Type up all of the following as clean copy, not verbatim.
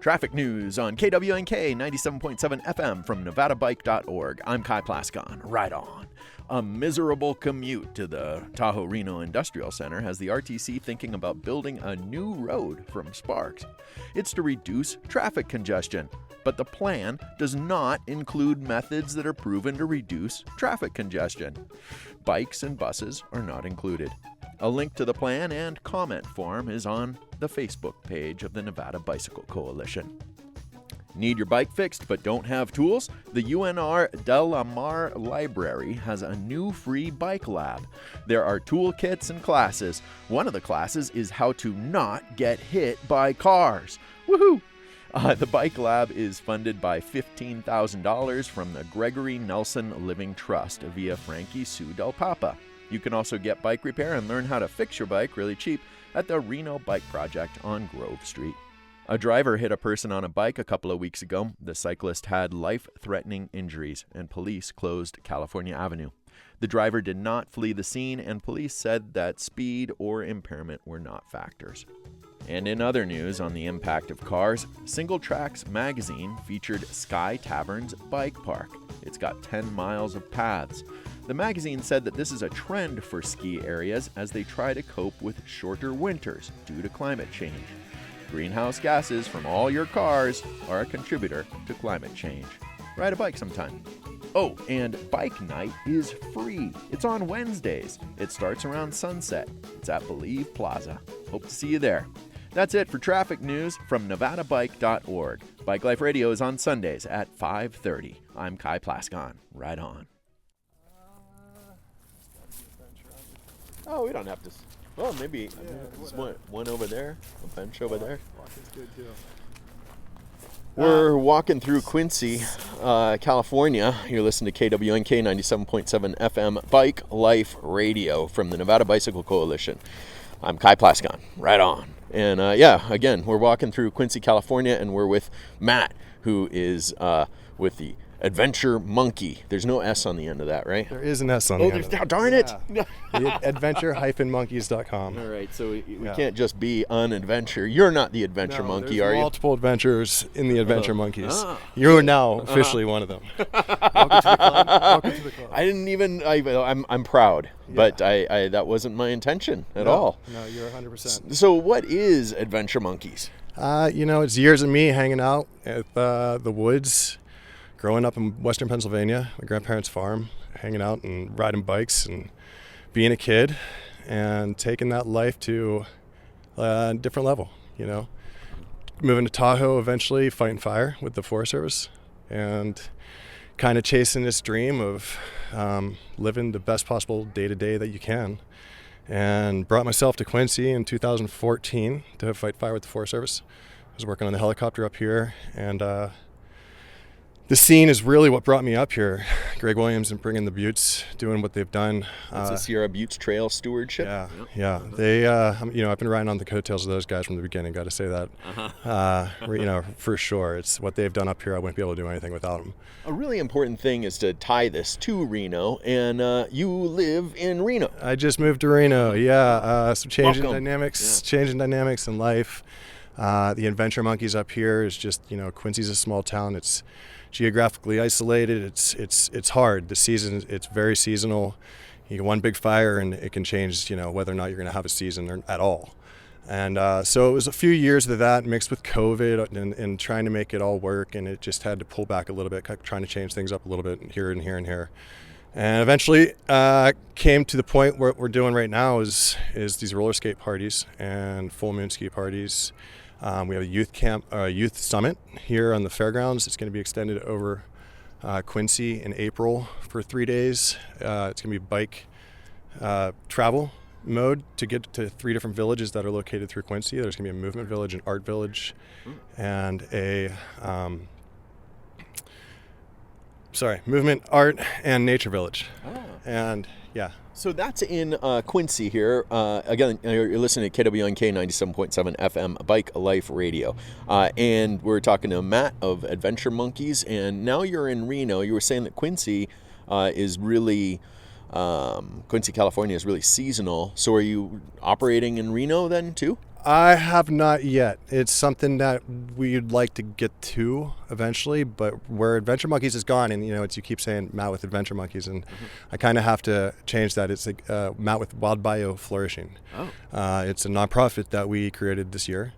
Traffic news on KWNK 97.7 FM from NevadaBike.org. I'm Kai Plascon. Right on. A miserable commute to the Tahoe Reno Industrial Center has the RTC thinking about building a new road from Sparks. It's to reduce traffic congestion, but the plan does not include methods that are proven to reduce traffic congestion. Bikes and buses are not included. A link to the plan and comment form is on the Facebook page of the Nevada Bicycle Coalition. Need your bike fixed but don't have tools? The UNR Del Mar Library has a new free bike lab. There are toolkits and classes. One of the classes is how to not get hit by cars. Woohoo! The bike lab is funded by $15,000 from the Gregory Nelson Living Trust via Frankie Sue Del Papa. You can also get bike repair and learn how to fix your bike really cheap at the Reno Bike Project on Grove Street. A driver hit a person on a bike a couple of weeks ago. The cyclist had life-threatening injuries, and police closed California Avenue. The driver did not flee the scene, and police said that speed or impairment were not factors. And in other news on the impact of cars, Single Tracks magazine featured Sky Tavern's bike park. It's got 10 miles of paths. The magazine said that this is a trend for ski areas as they try to cope with shorter winters due to climate change. Greenhouse gases from all your cars are a contributor to climate change. Ride a bike sometime. Oh, and bike night is free. It's on Wednesdays. It starts around sunset. It's at Believe Plaza. Hope to see you there. That's it for traffic news from NevadaBike.org. Bike Life Radio is on Sundays at 5:30. I'm Kai Plascon. Right on. Oh, we don't have to. Well, maybe there's one over there, a bench over there. Walking's good too. We're walking through Quincy, California. You're listening to KWNK 97.7 FM Bike Life Radio from the Nevada Bicycle Coalition. I'm Kai Plascon. Right on. And again, we're walking through Quincy, California, and we're with Matt, who is with the Adventure Monkey. There's no S on the end of that, right? There is an S on the end. Oh, darn it! Adventure-monkeys.com. All right, so we can't just be an adventure. You're not the Adventure Monkey, are you? Multiple adventures in the Adventure Monkeys. You're now officially one of them. Welcome to the club. Welcome to the club. I didn't even. I'm proud, but I that wasn't my intention at all. No, you're 100%. So, what is Adventure Monkeys? It's years of me hanging out at the woods. Growing up in Western Pennsylvania, my grandparents' farm, hanging out and riding bikes and being a kid and taking that life to a different level, Moving to Tahoe eventually, fighting fire with the Forest Service and kind of chasing this dream of living the best possible day-to-day that you can. And brought myself to Quincy in 2014 to fight fire with the Forest Service. I was working on the helicopter up here, and the scene is really what brought me up here. Greg Williams and bringing the Buttes, doing what they've done. It's the Sierra Buttes Trail Stewardship. Yeah. They, I've been riding on the coattails of those guys from the beginning. Got to say that. For sure. It's what they've done up here. I wouldn't be able to do anything without them. A really important thing is to tie this to Reno, and you live in Reno. I just moved to Reno. Some changing dynamics in life. The Adventure Monkeys up here is just, Quincy's a small town. It's geographically isolated. It's hard. The season, it's very seasonal. You get one big fire and it can change, whether or not you're going to have a season or at all. And so it was a few years of that mixed with COVID and trying to make it all work, and it just had to pull back a little bit, trying to change things up a little bit here and here and here. And eventually came to the point where what we're doing right now is these roller skate parties and full moon ski parties. We have a youth summit here on the fairgrounds. It's going to be extended over Quincy in April for 3 days. It's going to be bike travel mode to get to 3 different villages that are located through Quincy. There's going to be a movement village, an art village, and a movement, art, and nature village. And So that's in Quincy here. Again, you're listening to KWNK 97.7 FM Bike Life Radio. And we're talking to Matt of Adventure Monkeys. And now you're in Reno. You were saying that Quincy is really Quincy, California is really seasonal. So are you operating in Reno then too? I have not yet. It's something that we'd like to get to eventually, but where Adventure Monkeys has gone, and it's, you keep saying Matt with Adventure Monkeys, and I kind of have to change that. It's like Matt with Wild Bio Flourishing. It's a nonprofit that we created this year.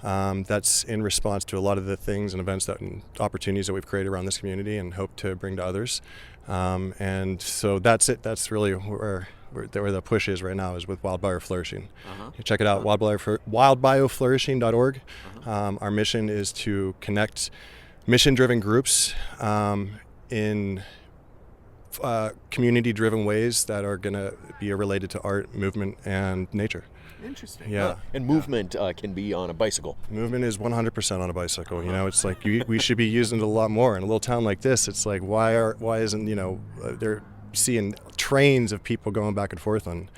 That's in response to a lot of the things and events and opportunities that we've created around this community and hope to bring to others. And so that's it. That's really where the push is right now, is with Wild Bio Flourishing. Check it out, wildbioflourishing.org. Our mission is to connect mission-driven groups in community-driven ways that are going to be related to art, movement, and nature. Interesting. Yeah. And movement can be on a bicycle. Movement is 100% on a bicycle. It's like we should be using it a lot more. In a little town like this, it's like why isn't they're seeing trains of people going back and forth on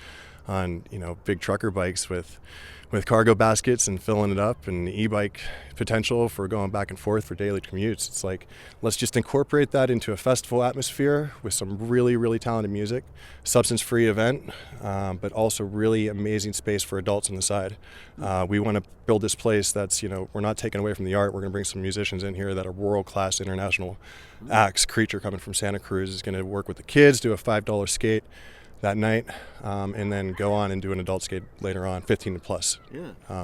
big trucker bikes with cargo baskets and filling it up, and e-bike potential for going back and forth for daily commutes. It's like, let's just incorporate that into a festival atmosphere with some really, really talented music, substance-free event, but also really amazing space for adults on the side. We want to build this place that's, we're not taking away from the art. We're going to bring some musicians in here that are world-class international acts. Creature, coming from Santa Cruz, is going to work with the kids, do a $5 skate that night, and then go on and do an adult skate later on, 15 plus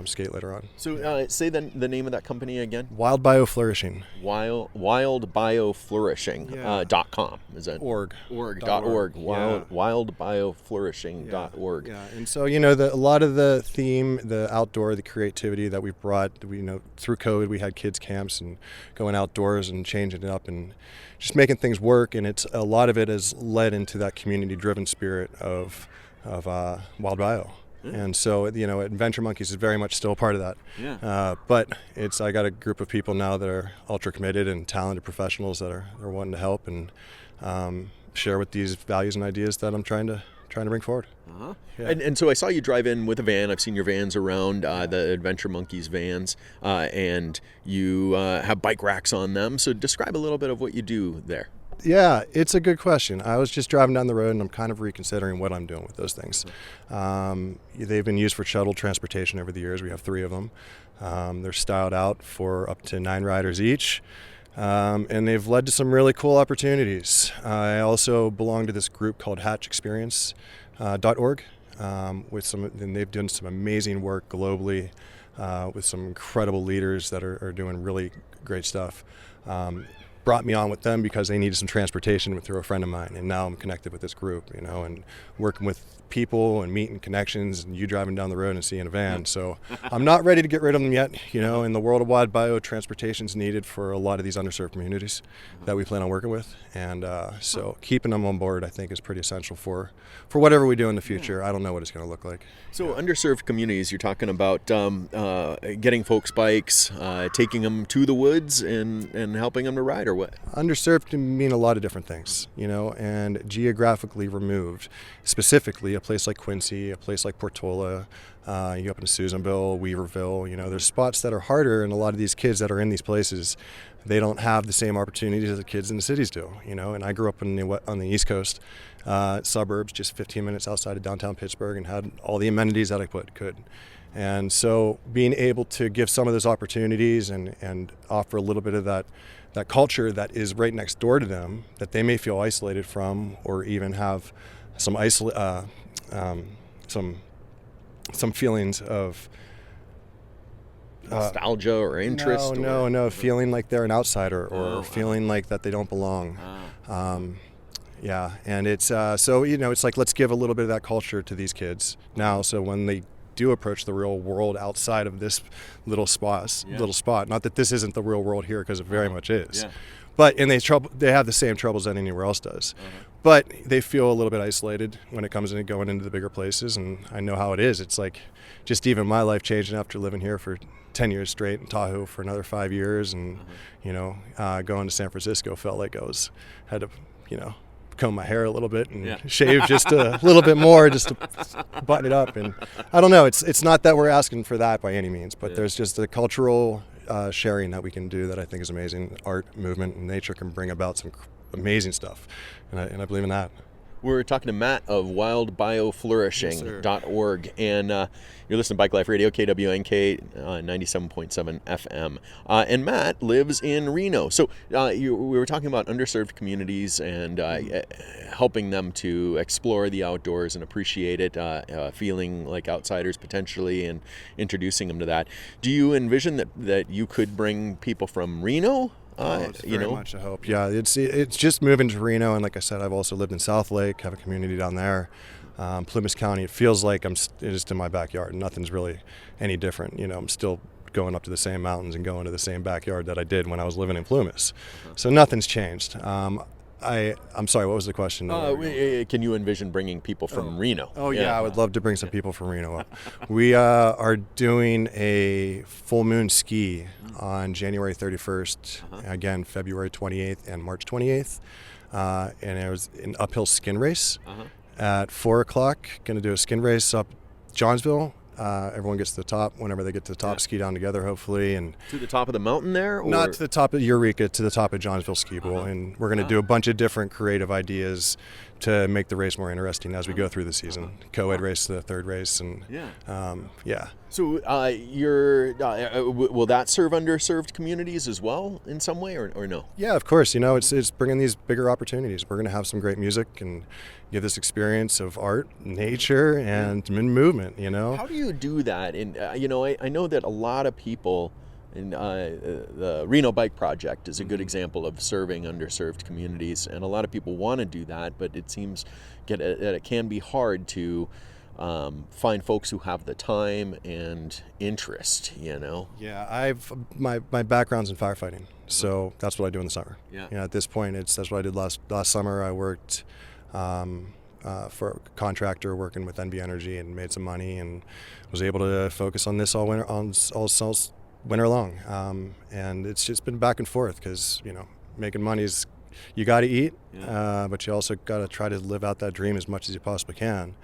skate later on. So say the name of that company again. Wild Bio Flourishing. Wildbioflourishing.com. Is that org? Org.org. Wildbioflourishing.org. Yeah. And so a lot of the theme, the outdoor, the creativity that we've brought. Through COVID, we had kids camps and going outdoors and changing it up and just making things work. And it's a lot of it has led into that community-driven spirit of Wild Bio. And so Adventure Monkeys is very much still a part of that. But I got a group of people now that are ultra committed and talented professionals that are wanting to help and share with these values and ideas that I'm trying to bring forward. And so I saw you drive in with a van. I've seen your vans around, the Adventure Monkeys vans, and you have bike racks on them. So describe a little bit of what you do there. Yeah, it's a good question. I was just driving down the road, and I'm kind of reconsidering what I'm doing with those things. They've been used for shuttle transportation over the years. We have 3 of them. They're styled out for up to 9 riders each, and they've led to some really cool opportunities. I also belong to this group called hatchexperience.org, and they've done some amazing work globally with some incredible leaders that are doing really great stuff. Brought me on with them because they needed some transportation through a friend of mine, and now I'm connected with this group, and working with people and meeting connections, and you driving down the road and seeing a van. So I'm not ready to get rid of them yet. In the world of Wild Bio, transportation is needed for a lot of these underserved communities that we plan on working with, and so keeping them on board, I think, is pretty essential for whatever we do in the future. I don't know what it's going to look like. So underserved communities, you're talking about getting folks bikes, taking them to the woods and helping them to ride, or what? Underserved can mean a lot of different things, and geographically removed. Specifically, a place like Quincy, a place like Portola, you go up into Susanville, Weaverville, there's spots that are harder, and a lot of these kids that are in these places, they don't have the same opportunities as the kids in the cities do, and I grew up on the East Coast, suburbs, just 15 minutes outside of downtown Pittsburgh, and had all the amenities that I could. And so being able to give some of those opportunities and offer a little bit of that culture that is right next door to them, that they may feel isolated from, or even have some some feelings of nostalgia or interest. No, feeling like they're an outsider, or feeling like that they don't belong. And it's so it's like, let's give a little bit of that culture to these kids now, so when they do approach the real world outside of this little spot, not that this isn't the real world here, because it very much is, but they have the same troubles that anywhere else does, but they feel a little bit isolated when it comes to going into the bigger places. And I know how it is. It's like just even my life changing after living here for 10 years straight, in Tahoe for another 5 years, and going to San Francisco felt like I had to comb my hair a little bit and shave just a little bit more just to button it up. And I don't know, it's not that we're asking for that by any means, but there's just a cultural sharing that we can do that I think is amazing. Art, movement, and nature can bring about some amazing stuff, and I believe in that. We're talking to Matt of wildbioflourishing.org, and you're listening to Bike Life Radio, KWNK 97.7 FM. And Matt lives in Reno. So we were talking about underserved communities and helping them to explore the outdoors and appreciate it, feeling like outsiders potentially, and introducing them to that. Do you envision that you could bring people from Reno? It's very much a hope. Yeah, it's just moving to Reno, and like I said, I've also lived in South Lake, have a community down there. Plymouth County, it feels like it's just in my backyard. Nothing's really any different. I'm still going up to the same mountains and going to the same backyard that I did when I was living in Plymouth. So nothing's changed. I'm sorry, what was the question? Can you envision bringing people from Reno? Oh, yeah, I would love to bring some people from Reno up. We are doing a full moon ski on January 31st, again, February 28th and March 28th. And it was an uphill skin race at 4 o'clock. Going to do a skin race up Johnsville. Everyone gets to the top. Whenever they get to the top, ski down together, hopefully. And to the top of the mountain there? Or? Not to the top of Eureka, to the top of Johnsville Ski Bowl. And we're going to do a bunch of different creative ideas to make the race more interesting as we go through the season. Co-ed race, the third race, and So will that serve underserved communities as well in some way, or no? Yeah, of course. It's bringing these bigger opportunities. We're going to have some great music and give this experience of art, nature, and movement. How do you do that? And I know that a lot of people. And the Reno Bike Project is a good example of serving underserved communities, and a lot of people want to do that, but it seems that it can be hard to find folks who have the time and interest. Yeah, my background's in firefighting, so that's what I do in the summer. Yeah. At this point, that's what I did last summer. I worked for a contractor working with NB Energy and made some money, and was able to focus on this all winter long, and it's just been back and forth because making money is, you got to eat, but you also got to try to live out that dream as much as you possibly can,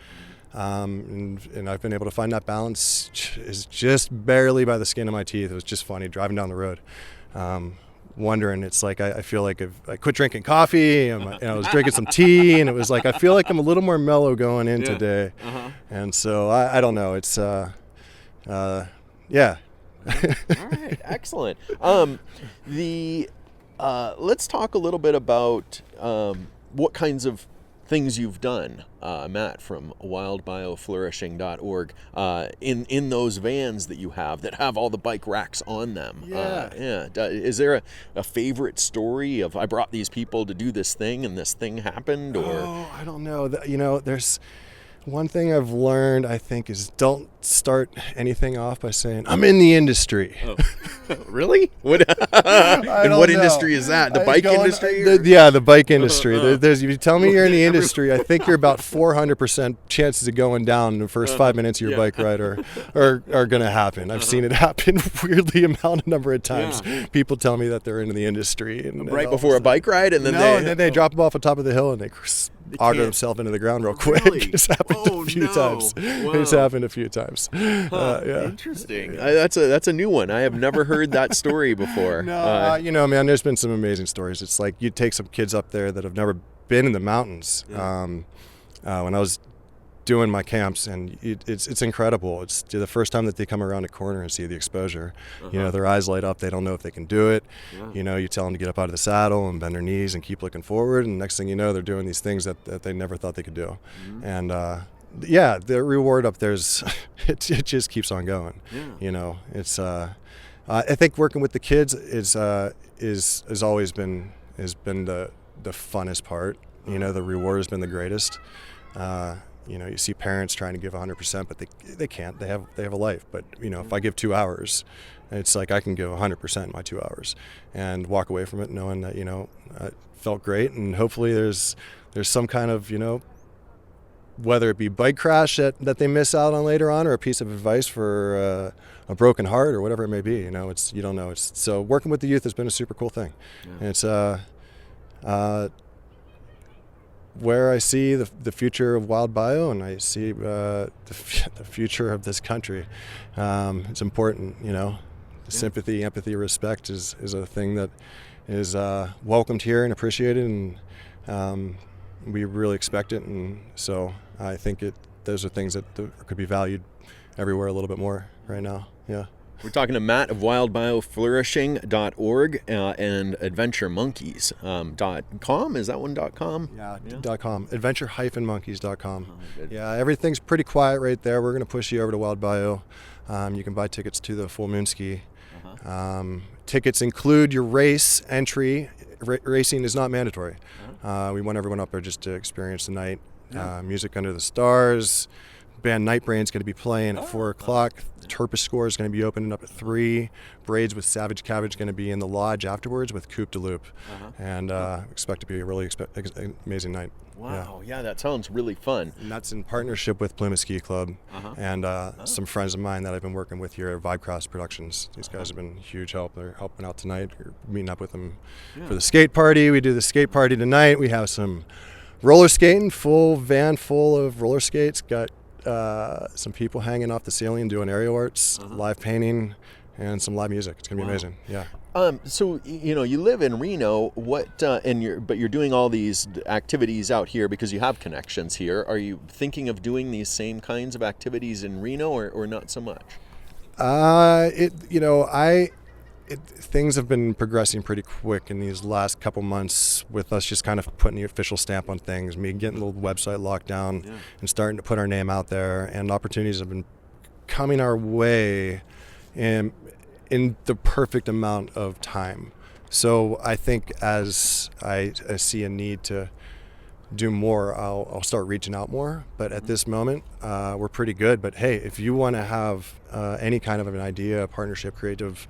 and I've been able to find that balance is just barely by the skin of my teeth. It was just funny driving down the road, wondering, it's like I feel like I quit drinking coffee, and I was drinking some tea, and it was like I feel like I'm a little more mellow going in today, and so I don't know, it's All right, excellent. Let's talk a little bit about what kinds of things you've done, Matt, from wildbioflourishing.org, in those vans that you have that have all the bike racks on them. Is there a favorite story of I brought these people to do this thing and this thing happened? Or I don't know. There's one thing I've learned, I think, is don't start anything off by saying, I'm in the industry. Oh. Really? What industry is that? The bike industry? The bike industry. If you tell me you're in the industry, I think you're about 400% chances of going down in the first 5 minutes of your bike ride are going to happen. I've seen it happen weirdly a number of times. People tell me that they're into the industry. And right before a bike ride? And then they drop them off on top of the hill and they auger themselves into the ground real quick. Really? It's happened a few times. Wow. It's happened a few times. Interesting. That's a new one. I have never heard that story before. No, man, there's been some amazing stories. It's like you take some kids up there that have never been in the mountains. When I was doing my camps, and it's incredible. It's the first time that they come around a corner and see the exposure. Their eyes light up. They don't know if they can do it. You tell them to get up out of the saddle and bend their knees and keep looking forward, and next thing you know, they're doing these things that they never thought they could do. And the reward up there's it just keeps on going. It's I think working with the kids is always been the funnest part. The reward has been the greatest. You see parents trying to give 100%, but they can't. They have a life. But if I give 2 hours, it's like I can give 100% in my 2 hours and walk away from it knowing that it felt great, and hopefully there's some kind of whether it be bike crash that they miss out on later on, or a piece of advice for a broken heart, or whatever it may be. It's you don't know. So working with the youth has been a super cool thing. And it's where I see the future of Wild Bio, and I see the future of this country. It's important, Sympathy, empathy, respect is a thing that is welcomed here and appreciated, and we really expect it, and so I think those are things that could be valued everywhere a little bit more right now. Yeah. We're talking to Matt of wildbioflourishing.org and adventuremonkeys.com. Is that one .com? Yeah, .com. Adventure-monkeys.com. Yeah, everything's pretty quiet right there. We're going to push you over to Wild Bio. You can buy tickets to the Full Moon Ski. Tickets include your race entry. Racing is not mandatory. We want everyone up there just to experience the night. Music under the stars. Band Nightbrain's going to be playing at 4 o'clock. The Turpus Score is going to be opening up at 3. Braids with Savage Cabbage going to be in the lodge afterwards with Coupe de Loop. And expect to be a really amazing night. Wow, yeah, that sounds really fun. And that's in partnership with Plymouth Ski Club and some friends of mine that I've been working with here at Vibecross Productions. These guys have been huge help. They're helping out tonight. We're meeting up with them for the skate party. We do the skate party tonight. We have some roller skating, full van full of roller skates. Got some people hanging off the ceiling doing aerial arts, live painting, and some live music. It's gonna be amazing. Yeah. So you live in Reno. But you're doing all these activities out here because you have connections here. Are you thinking of doing these same kinds of activities in Reno, or not so much? Things have been progressing pretty quick in these last couple months with us just kind of putting the official stamp on things, me getting the website locked down and starting to put our name out there, and opportunities have been coming our way in the perfect amount of time. So I think as I see a need to do more, I'll start reaching out more. But at this moment, we're pretty good. But hey, if you want to have any kind of an idea, partnership, creative,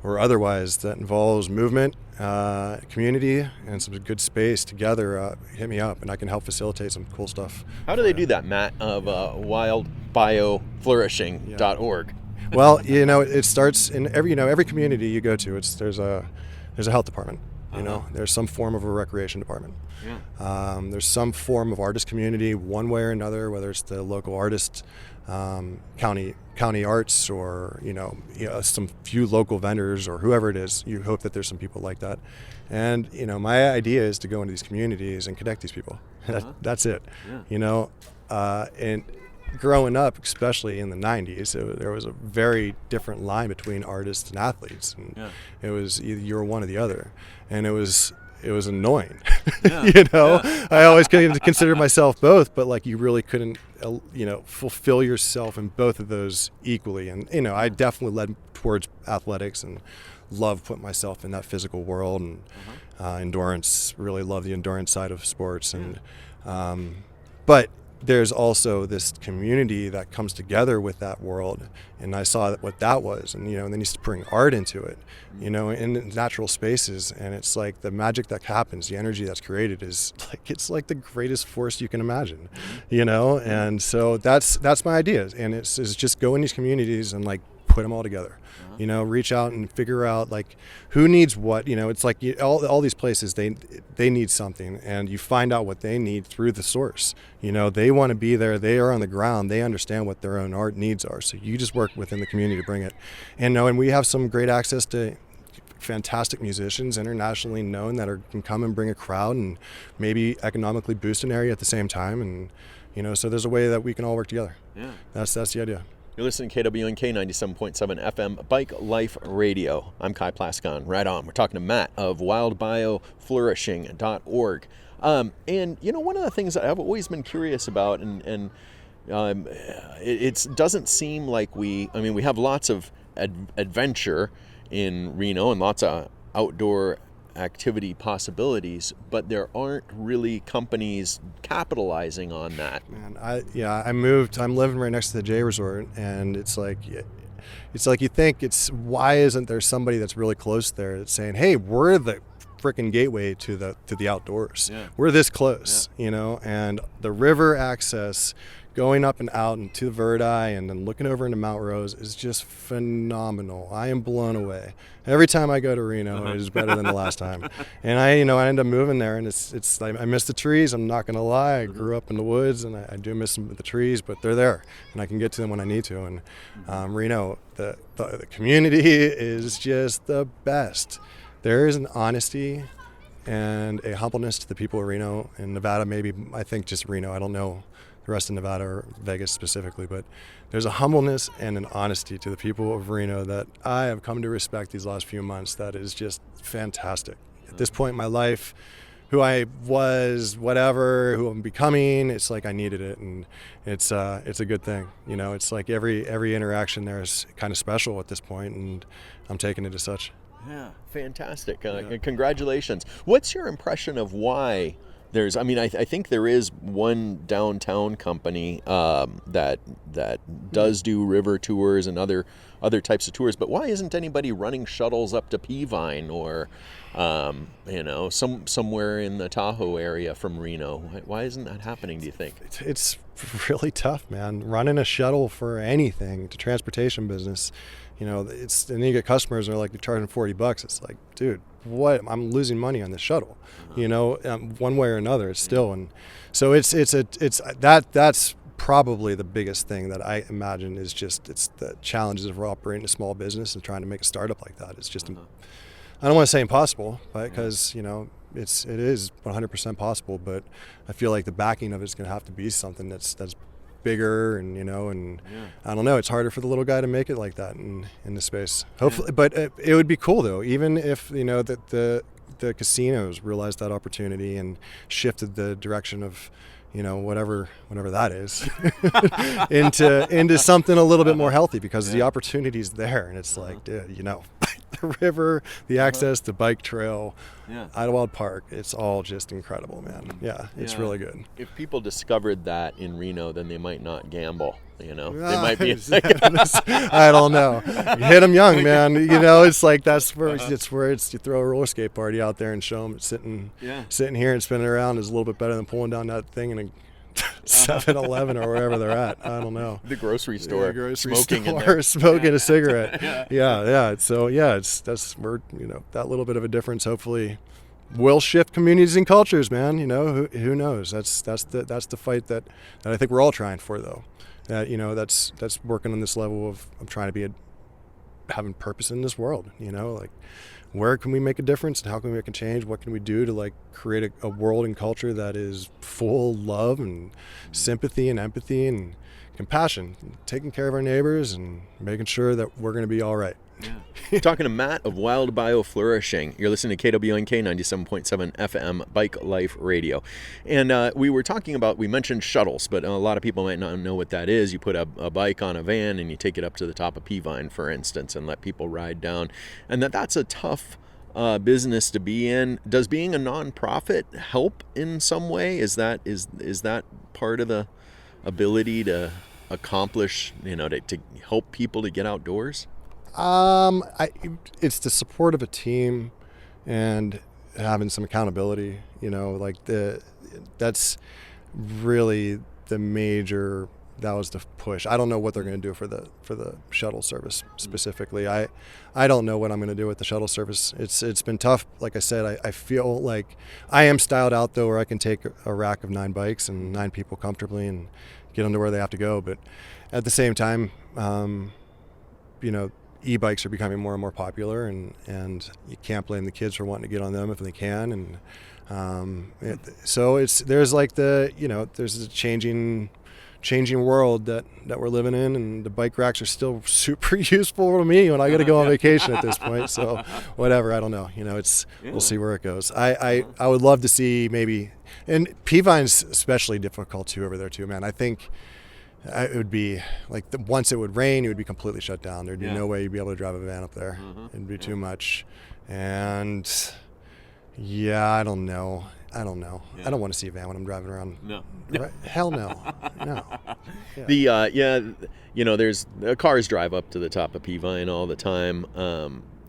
or otherwise that involves movement, community, and some good space together, hit me up and I can help facilitate some cool stuff. How do they do that, Matt, of wildbioflourishing.org? Well, it starts in every community you go to. There's a health department. There's some form of a recreation department. There's some form of artist community, one way or another, whether it's the local artist, county arts, or some few local vendors or whoever it is. You hope that there's some people like that. And my idea is to go into these communities and connect these people. That's it. And growing up, especially in the 90s, there was a very different line between artists and athletes, and it was either you were one or the other, and it was annoying. I always considered myself both, but like you really couldn't fulfill yourself in both of those equally. And I definitely led towards athletics and love putting myself in that physical world, and endurance, really love the endurance side of sports. And but there's also this community that comes together with that world, and I saw what that was, and then you bring art into it, in natural spaces, and it's like the magic that happens, the energy that's created is like the greatest force you can imagine, and so that's my idea, and it's just go in these communities and like put them all together. Reach out and figure out like who needs what. It's like all these places, they need something, and you find out what they need through the source. They want to be there. They are on the ground. They understand what their own art needs are. So you just work within the community to bring it. And we have some great access to fantastic musicians, internationally known, that can come and bring a crowd and maybe economically boost an area at the same time. And so there's a way that we can all work together. That's the idea. You're listening to KWNK 97.7 FM Bike Life Radio. I'm Kai Plascon. Right on. We're talking to Matt of wildbioflourishing.org. And one of the things that I've always been curious about, and it doesn't seem like we have lots of adventure in Reno and lots of outdoor activity possibilities, but there aren't really companies capitalizing on that. Man, I moved. I'm living right next to the J Resort, and it's like you think why isn't there somebody that's really close there that's saying, hey, we're the freaking gateway to the outdoors. We're this close, and the river access going up and out and to the Verdi and then looking over into Mount Rose is just phenomenal. I am blown away. Every time I go to Reno, it is better than the last time. And I end up moving there, and it's I miss the trees. I'm not gonna lie. I grew up in the woods, and I do miss the trees, but they're there, and I can get to them when I need to. And Reno, the community is just the best. There is an honesty and a humbleness to the people of Reno and Nevada. Maybe I think just Reno. I don't know the rest of Nevada or Vegas specifically, but there's a humbleness and an honesty to the people of Reno that I have come to respect these last few months. That is just fantastic. At this point in my life, who I was, whatever, who I'm becoming, it's like I needed it, and it's a good thing. You know, it's like every interaction there is kind of special at this point, and I'm taking it as such. Yeah, fantastic. Congratulations. What's your impression of why there's, I mean, I think there is one downtown company that does do river tours and other types of tours, but why isn't anybody running shuttles up to Peavine or somewhere in the Tahoe area from Reno? Why isn't that happening, do you think? It's really tough, man. Running a shuttle for anything, to transportation business, you know, and then you get customers that are like, you're charging $40. It's like, dude, what? I'm losing money on this shuttle, you know, one way or another. It's still, and so that's probably the biggest thing that I imagine is just, it's the challenges of operating a small business and trying to make a startup like that. It's just, I don't want to say impossible, because you know, it is 100% possible, but I feel like the backing of it's going to have to be something that's bigger, and you know, and I don't know, it's harder for the little guy to make it like that in the space. Hopefully, but it would be cool though, even if, you know, that the casinos realized that opportunity and shifted the direction of, you know, whatever that is, into something a little bit more healthy, because the opportunity's there, and it's like, dude, you know, the river, the access, the bike trail, Idlewild Park, it's all just incredible, man. Yeah, it's really good. If people discovered that in Reno, then they might not gamble, you know. They might be I don't know. You hit them young, man. You know, it's like that's where you throw a roller skate party out there and show them sitting here and spinning around is a little bit better than pulling down that thing in a 7-Eleven or wherever they're at. I don't know. The grocery store. Smoking a cigarette. Yeah. So that's where, you know, that little bit of a difference hopefully will shift communities and cultures, man. You know, who knows? That's the fight that I think we're all trying for, though. You know, that's working on this level of trying to having purpose in this world. You know, like, where can we make a difference and how can we make a change? What can we do to like create a world and culture that is full love and sympathy and empathy and compassion, taking care of our neighbors and making sure that we're going to be all right. Talking to Matt of Wild Bio Flourishing. You're listening to KWNK 97.7 FM Bike Life Radio. And we mentioned shuttles, but a lot of people might not know what that is. You put a bike on a van and you take it up to the top of Peavine, for instance, and let people ride down. And that's a tough business to be in. Does being a nonprofit help in some way? Is that part of the ability to accomplish, you know, to help people to get outdoors? It's the support of a team and having some accountability, you know, like that's really that was the push. I don't know what they're going to do for the shuttle service specifically. I don't know what I'm going to do with the shuttle service. It's been tough. Like I said, I feel like I am styled out though, where I can take a rack of 9 bikes and 9 people comfortably and get them to where they have to go. But at the same time, you know, e-bikes are becoming more and more popular, and you can't blame the kids for wanting to get on them if they can. And so there's a changing world that we're living in, and the bike racks are still super useful to me when I got to go on vacation at this point. So whatever, I don't know. You know, we'll see where it goes. I would love to see maybe, and Peavine's especially difficult too over there too, man. I think it would be like once it would rain, it would be completely shut down. There'd be no way you'd be able to drive a van up there. It'd be too much. And I don't know. I don't want to see a van when I'm driving around. No. Right? Hell no. No. Yeah. You know, there's cars drive up to the top of Peavine all the time.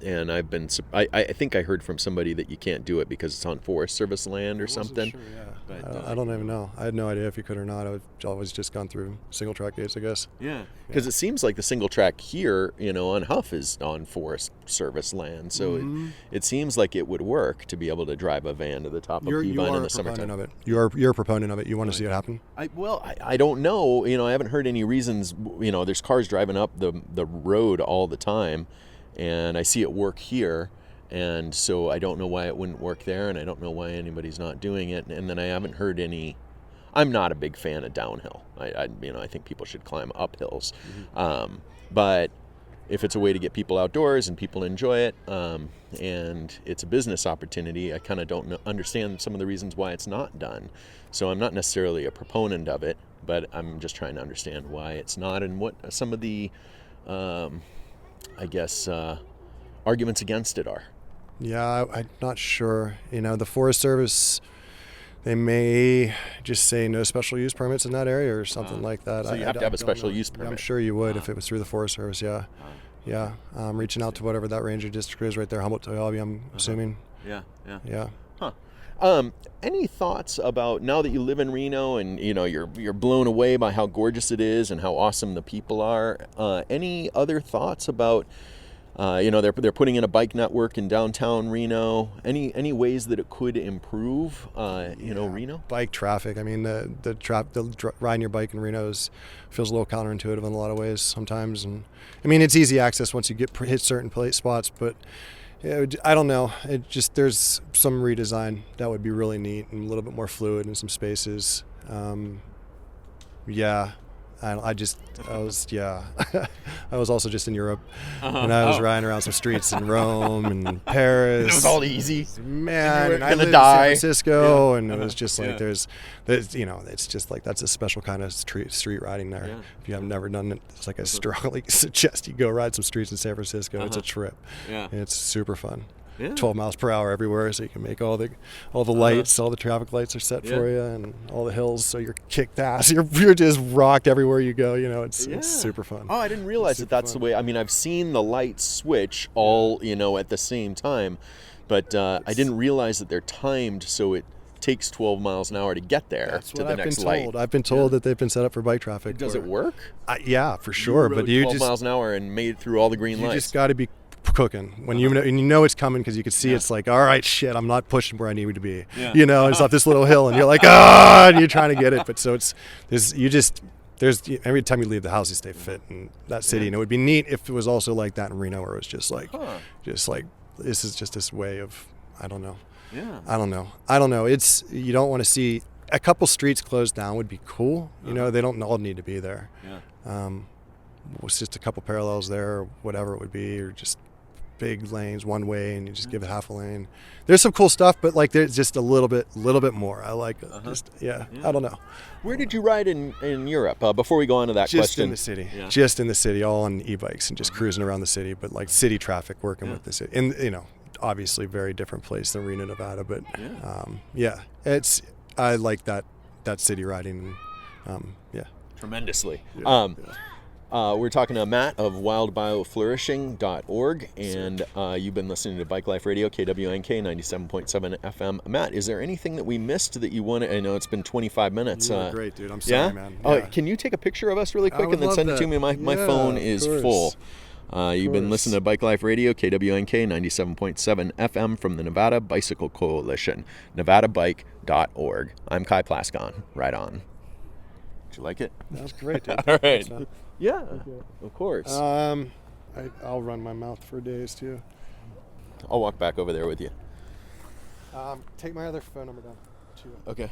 And I think I heard from somebody that you can't do it because it's on Forest Service land or something. Sure, yeah. But, I don't even know. I had no idea if you could or not. I've always just gone through single track gates, I guess. Yeah. Because it seems like the single track here, you know, on Huff is on Forest Service land. So it seems like it would work to be able to drive a van to the top of Peavine in the summertime. You're a proponent of it. You want to see it happen? I don't know. You know, I haven't heard any reasons. You know, there's cars driving up the road all the time, and I see it work here. And so I don't know why it wouldn't work there, and I don't know why anybody's not doing it. And then I haven't heard any. I'm not a big fan of downhill. I think people should climb up hills. But if it's a way to get people outdoors and people enjoy it, and it's a business opportunity, I kind of don't understand some of the reasons why it's not done. So I'm not necessarily a proponent of it, but I'm just trying to understand why it's not and what some of the, arguments against it are. Yeah, I'm not sure. The Forest Service, they may just say no special use permits in that area or something like that. So you have to have a special use permit. I'm sure you would if it was through the Forest Service, yeah. Yeah, reaching out to whatever that ranger district is right there, Humboldt-Toyalby, I'm assuming. Yeah. Any thoughts about, now that you live in Reno and you're blown away by how gorgeous it is and how awesome the people are? Any other thoughts about? They're putting in a bike network in downtown Reno. Any ways that it could improve, Reno? Bike traffic. I mean, the riding your bike in Reno feels a little counterintuitive in a lot of ways sometimes. And I mean, it's easy access once you hit certain spots, but I don't know. There's some redesign that would be really neat and a little bit more fluid in some spaces. I was also just in Europe, and I was riding around some streets in Rome and Paris. It was all easy, man. And I lived in San Francisco, and it was just like it's just like that's a special kind of street riding there. Yeah. If you have never done it, it's like I strongly suggest you go ride some streets in San Francisco. It's a trip. Yeah, and it's super fun. Yeah. 12 miles per hour everywhere, so you can make all the lights, all the traffic lights are set for you, and all the hills, so you're kicked ass. You're just rocked everywhere you go. It's super fun. Oh, I didn't realize that's the way. I mean, I've seen the lights switch all at the same time, but I didn't realize that they're timed so it takes 12 miles an hour to get there to the next light. I've been told that they've been set up for bike traffic. Does it work? Yeah, for sure. But you 12 miles an hour and made it through all the green lights. You just got to be cooking when you know it's coming, because you can see it's like, all right, shit, I'm not pushing where I need to be. It's off this little hill, and you're like, and you're trying to get it. But so there's every time you leave the house, you stay fit in that city. And it would be neat if it was also like that in Reno, where it was just like this is just this way of, I don't know. I don't know. You don't want to see a couple streets closed down would be cool. They don't all need to be there. It's just a couple parallels there, or whatever it would be, or just big lanes one way, and you just give it half a lane. There's some cool stuff, but like there's just a little bit more. I like it. I don't know. Where did you ride in Europe? Before we go on to that question, just in the city, all on e-bikes and just cruising around the city, but like city traffic, working with the city, and obviously very different place than Reno, Nevada, but I like that city riding, tremendously. We're talking to Matt of wildbioflourishing.org, and you've been listening to Bike Life Radio, KWNK 97.7 FM. Matt, is there anything that we missed that you want to? I know it's been 25 minutes. You're great, dude. I'm sorry, man. Oh, can you take a picture of us really quick and then send it to me? My phone is full. You've been listening to Bike Life Radio, KWNK 97.7 FM from the Nevada Bicycle Coalition, nevadabike.org. I'm Kai Plascon. Right on. Did you like it? That was great, dude. All right. Yeah, of course. I'll run my mouth for days, too. I'll walk back over there with you. Take my other phone number down, too. Okay.